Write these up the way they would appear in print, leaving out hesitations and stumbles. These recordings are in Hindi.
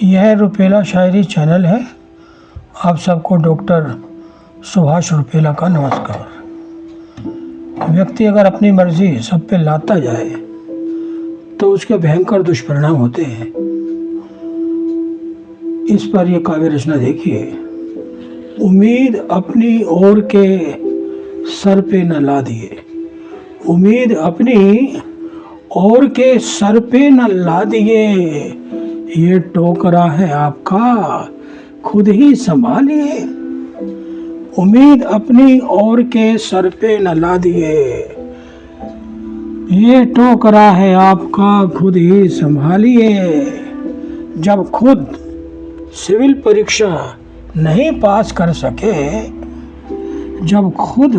यह रुपेला शायरी चैनल है। आप सबको डॉक्टर सुभाष रुपेला का नमस्कार। व्यक्ति अगर अपनी मर्जी सब पे लाता जाए तो उसके भयंकर दुष्परिणाम होते हैं। इस पर यह काव्य रचना देखिए। उम्मीद अपनी ओर के सर पे न ला दिए, उम्मीद अपनी ओर के सर पे न ला दिए, ये टोकरा है आपका खुद ही संभालिए। उम्मीद अपनी ओर के सर पे न ला दिए, ये टोकरा है आपका खुद ही संभालिए। जब खुद सिविल परीक्षा नहीं पास कर सके, जब खुद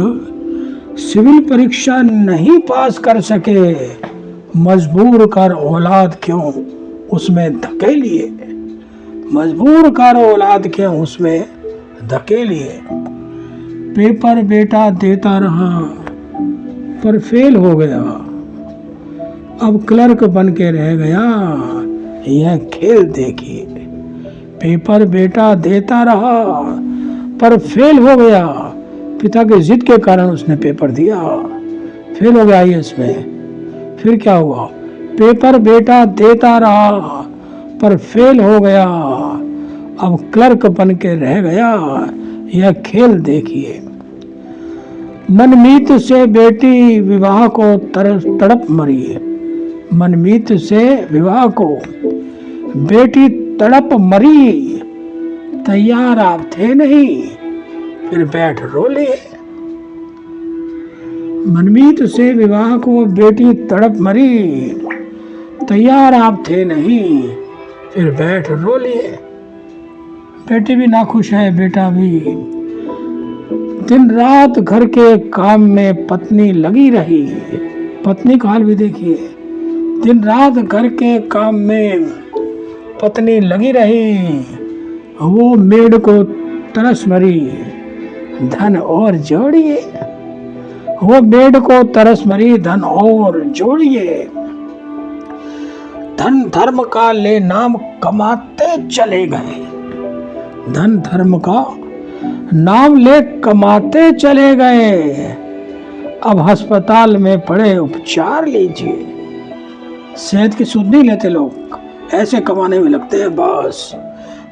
सिविल परीक्षा नहीं पास कर सके, मजबूर कर औलाद क्यों उसमें धकेलिए, मजबूर कर औलाद क्यों उसमें धकेलिए। पेपर बेटा देता रहा पर फेल हो गया, अब क्लर्क बन के रह गया, यह खेल देखिए। पेपर बेटा देता रहा पर फेल हो गया, पिता के जिद के कारण उसने पेपर दिया, फेल हो गया इसमें। फिर क्या हुआ? पेपर बेटा देता रहा पर फेल हो गया, अब क्लर्क बन के रह गया, यह खेल देखिए। मनमीत से बेटी विवाह को तड़प मरी, मनमीत से विवाह को बेटी तड़प मरी, तैयार आप थे नहीं फिर बैठ रो लिए। मनमीत से विवाह को बेटी तड़प मरी, तैयार आप थे नहीं फिर बैठ रो लिए। बेटी भी नाखुश है, बेटा भी। दिन रात घर के काम में पत्नी लगी रही, पत्नी का हाल भी देखिए। दिन रात घर के काम में पत्नी लगी रही, वो मेड को तरस मरी, धन और जोड़िए। वो मेड को तरस मरी, धन और जोड़िए। धन धर्म का ले नाम कमाते चले गए, धन धर्म का नाम ले कमाते चले गए, अब अस्पताल में पड़े उपचार लीजिए। सेहत की सुध नहीं लेते लोग, ऐसे कमाने में लगते हैं बस।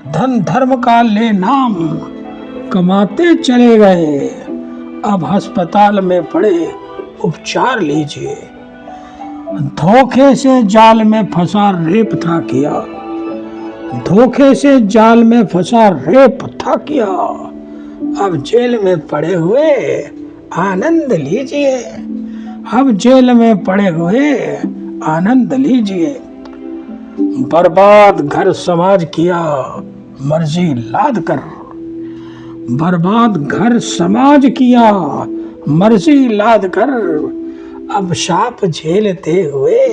धन धर्म का ले नाम कमाते चले गए, अब अस्पताल में पड़े उपचार लीजिए। धोखे से जाल में फंसा रेप था किया, धोखे से जाल में फंसा रेप था किया, अब जेल में पड़े हुए आनंद लीजिए, अब जेल में पड़े हुए आनंद लीजिए। बर्बाद घर समाज किया मर्जी लाद कर, बर्बाद घर समाज किया मर्जी लाद कर, अब शाप झेलते हुए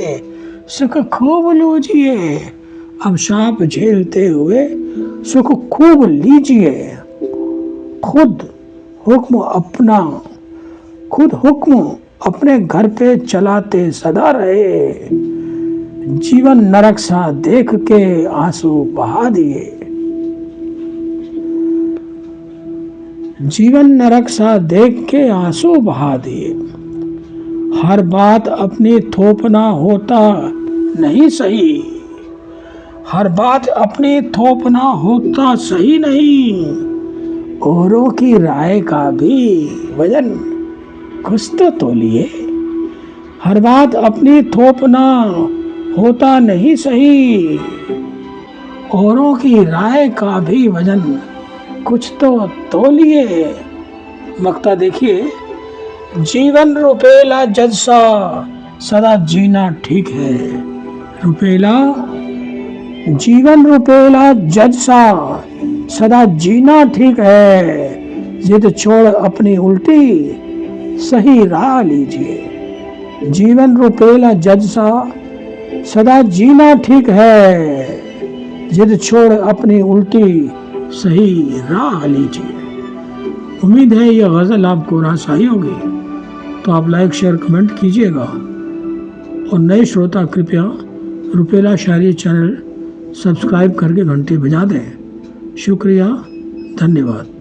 सुख खूब लीजिए, अब शाप झेलते हुए सुख खूब लीजिए। खुद हुक्म अपना, खुद हुक्म अपने घर पे चलाते सदा रहे, जीवन नरक सा देख के आंसू बहा दिए, जीवन नरक सा देख के आंसू बहा दिए। हर बात अपनी थोपना होता नहीं सही, हर बात अपनी थोपना होता सही नहीं, औरों की राय का भी वजन कुछ तो तोलिए। हर बात अपनी थोपना होता नहीं सही, औरों की राय का भी वजन कुछ तो तोलिए। मक्ता देखिए। जीवन रुपेला जज सा सदा जीना ठीक है, रुपेला जीवन रुपेला जज सा सदा जीना ठीक है, जिद छोड़ अपनी उल्टी सही राह लीजिए। जीवन रुपेला जज सा सदा जीना ठीक है, जिद छोड़ अपनी उल्टी सही राह लीजिए। उम्मीद है यह गज़ल आपको रासाई होगी, तो आप लाइक शेयर कमेंट कीजिएगा। और नए श्रोता कृपया रुपेला शायरी चैनल सब्सक्राइब करके घंटी बजा दें। शुक्रिया, धन्यवाद।